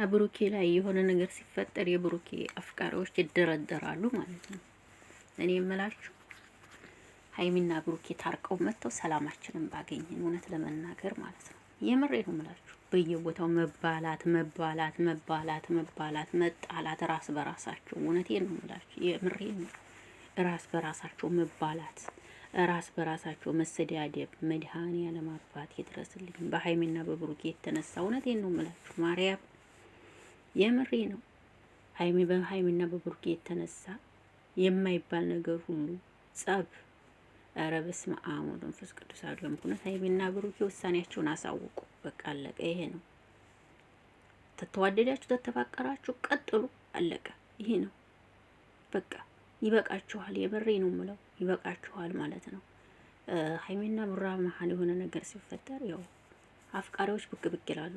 ብሩኬ ላይ የሆነ ነገር ሲፈጠር የብሩኬ አፍቃሪዎች ይደረደራሉ ማለት ነው። እኔ የምላችሁ ሀይሚና ብሩኬ ታርቀው መጥተው ሰላማችንን ባገኘን እውነት ለመናገር ማለት ነው። የምሬ ነው የምላችሁ። በየቦታው መባላት መባላት መባላት መባላት መጣላት ራስ በራሳቸው እውነቴን ነው የምላችሁ። የምሬ ነው። ራስ በራሳቸው መባላት ራስ በራሳቸው መሰዳደብ መድኃኔዓለም አባት ይድረስልኝ። በሀይሚና በብሩኬ የተነሳ እውነቴን ነው የምላችሁ ማርያም የምሬ ነው። በሀይሚና በብሩኬ የተነሳ የማይባል ነገር ሁሉ ጸብ። ኧረ በስመ አብ ወወልድ ወመንፈስ ቅዱስ አሐዱ አምላክ። ሀይሚና ብሩኬ ውሳኔያቸውን አሳውቁ። በቃ አለቀ። ይሄ ነው። ተተዋደዳችሁ ተተፋቀራችሁ ቀጥሉ። አለቀ። ይሄ ነው በቃ። ይበቃችኋል። የምሬ ነው የምለው ይበቃችኋል ማለት ነው። ሀይሚና ቡራ መሀል የሆነ ነገር ሲፈጠር ያው አፍቃሪዎች ብቅ ብቅ ይላሉ።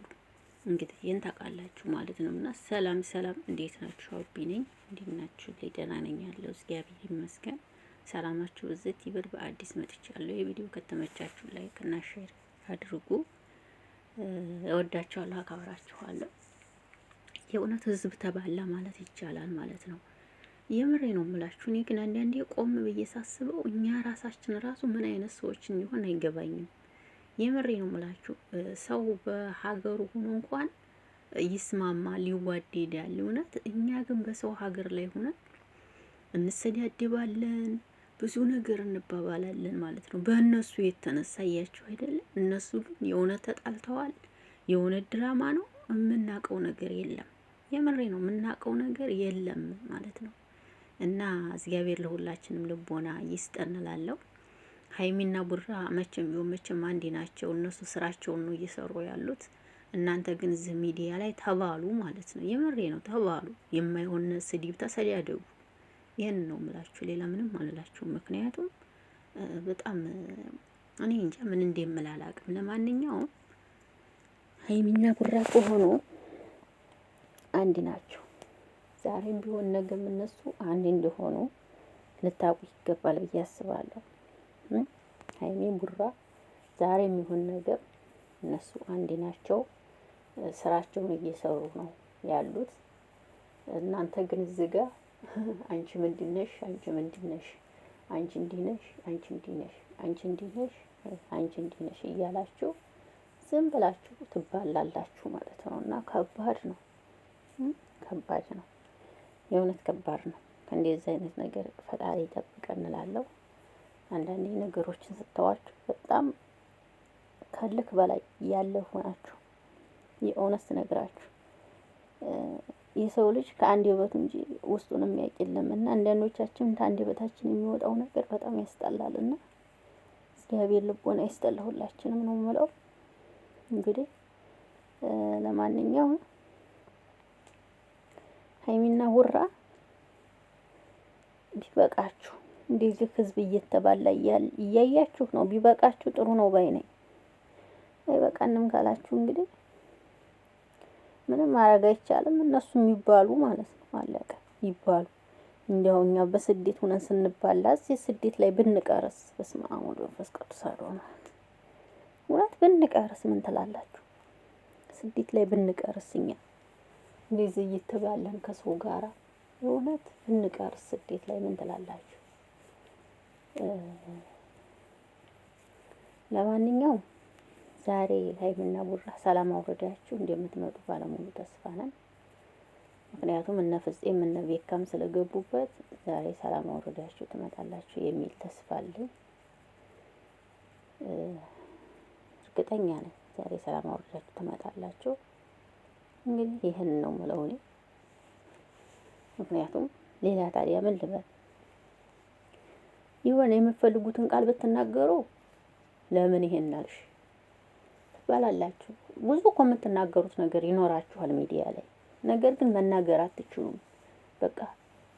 እንግዲህ ይህን ታውቃላችሁ ማለት ነው። እና ሰላም ሰላም፣ እንዴት ናችሁ? አቢ ነኝ። እንዴት ናችሁ? ደህና ነኝ ያለው እግዚአብሔር ይመስገን። ሰላማችሁ እዚህ ይበል። በአዲስ መጥቻለሁ። የቪዲዮ ከተመቻችሁ ላይክ እና ሼር አድርጉ። እወዳችኋለሁ፣ አከብራችኋለሁ። የእውነት ህዝብ ተባላ ማለት ይቻላል ማለት ነው። የምሬ ነው የምላችሁ። እኔ ግን አንዳንዴ ቆም ብዬ ሳስበው እኛ ራሳችን ራሱ ምን አይነት ሰዎች እንዲሆን አይገባኝም። የምሬ ነው የምላችሁ። ሰው በሀገሩ ሆኖ እንኳን ይስማማል፣ ይዋደዳል። እውነት እኛ ግን በሰው ሀገር ላይ ሆነን እንሰዳደባለን፣ ብዙ ነገር እንባባላለን ማለት ነው። በእነሱ የተነሳ እያችሁ አይደለም። እነሱ ግን የእውነት ተጣልተዋል፣ የእውነት ድራማ ነው። የምናውቀው ነገር የለም። የምሬ ነው የምናውቀው ነገር የለም ማለት ነው። እና እግዚአብሔር ለሁላችንም ልቦና ይስጠን እላለሁ። ሀይሚና ቡራ መቼም ቢሆን መቼም አንድ ናቸው። እነሱ ስራቸውን ነው እየሰሩ ያሉት። እናንተ ግን እዚህ ሚዲያ ላይ ተባሉ ማለት ነው። የምሬ ነው ተባሉ። የማይሆን ስድብ ተሰዳደቡ። ይህን ነው የምላችሁ። ሌላ ምንም አልላችሁም። ምክንያቱም በጣም እኔ እንጃ ምን እንደምላላቅም። ለማንኛውም ሀይሚና ቡራ ከሆኑ አንድ ናቸው። ዛሬም ቢሆን ነገም እነሱ አንድ እንደሆኑ ልታውቁ ይገባል ብዬ አስባለሁ። ሀይሚ ቡራ ዛሬ የሚሆን ነገር እነሱ አንድ ናቸው። ስራቸውን እየሰሩ ነው ያሉት። እናንተ ግን እዚህ ጋር አንቺ ምንድነሽ? አንቺ ምንድነሽ? አንቺ እንዲህ ነሽ፣ አንቺ እንዲህ ነሽ፣ አንቺ እንዲህ ነሽ፣ አንቺ እንዲህ ነሽ እያላችሁ ዝም ብላችሁ ትባላላችሁ ማለት ነው። እና ከባድ ነው፣ ከባድ ነው። የእውነት ከባድ ነው። ከእንደዚህ አይነት ነገር ፈጣሪ ይጠብቀን እንላለሁ። አንዳንዴ ነገሮችን ስተዋችሁ በጣም ከልክ በላይ ያለፉ ናቸው። የእውነት ነግራችሁ የሰው ልጅ ከአንደበቱ እንጂ ውስጡን የሚያውቅ የለም። እና አንዳንዶቻችን ከአንደበታችን የሚወጣው ነገር በጣም ያስጠላልና እግዚአብሔር ልቦና ይስጠን ሁላችንም ነው የምለው። እንግዲህ ለማንኛውም ሀይሚና ቡራ ቢበቃችሁ እንደዚህ ህዝብ እየተባላ እያያችሁ ነው። ቢበቃችሁ ጥሩ ነው ባይ ነኝ። አይበቃንም ካላችሁ እንግዲህ ምንም ማድረግ አይቻልም። እነሱ የሚባሉ ማለት ነው። አለቀ ይባሉ። እንደው እኛ በስደት ሆነን ስንባላ እዚህ ስደት ላይ ብንቀርስ በስመ አብ ወወልድ ወመንፈስ ቅዱስ አዶና እውነት ብንቀርስ ምን ትላላችሁ? ስደት ላይ ብንቀርስ እኛ እንደዚህ እየተባለን ከሰው ጋራ እውነት ብንቀርስ ስደት ላይ ምን ትላላችሁ? ለማንኛውም ዛሬ ሀይሚና ቡራ ሰላም አውርዳችሁ እንደምትመጡ ባለሙሉ ተስፋ ነን። ምክንያቱም እነ ፍፄም እነ ቤካም ስለገቡበት ዛሬ ሰላም አውርዳችሁ ትመጣላችሁ የሚል ተስፋ አለኝ። እርግጠኛ ነኝ ዛሬ ሰላም አውርዳችሁ ትመጣላችሁ። እንግዲህ ይህን ነው የምለው እኔ። ምክንያቱም ሌላ ታዲያ ምን ልበል? ይሆን የምትፈልጉትን ቃል ብትናገሩ ለምን ይሄን አልሽ ትባላላችሁ። ብዙ እኮ የምትናገሩት ነገር ይኖራችኋል ሚዲያ ላይ። ነገር ግን መናገር አትችሉም። በቃ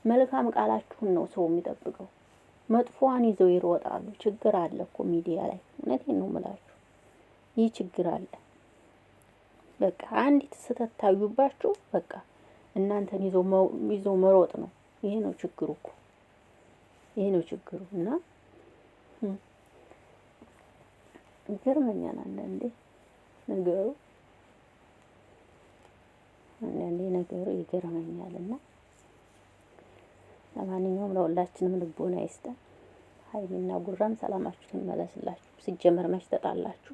መልካም ቃላችሁን ነው ሰው የሚጠብቀው። መጥፎዋን ይዘው ይሮጣሉ። ችግር አለ እኮ ሚዲያ ላይ። እውነቴን ነው የምላችሁ። ይህ ችግር አለ። በቃ አንዲት ስህተት ታዩባችሁ፣ በቃ እናንተን ይዘው መሮጥ ነው። ይሄ ነው ችግሩ እኮ። ይሄ ነው ችግሩ። እና ይገርመኛል አንዳንዴ ነገሩ አንዳንዴ ነገሩ ይገርመኛልና ለማንኛውም ለሁላችንም ልቦና ይስጠን። ሀይሚና ጉራም ሰላማችሁ ይመለስላችሁ። ሲጀመር መች ተጣላችሁ?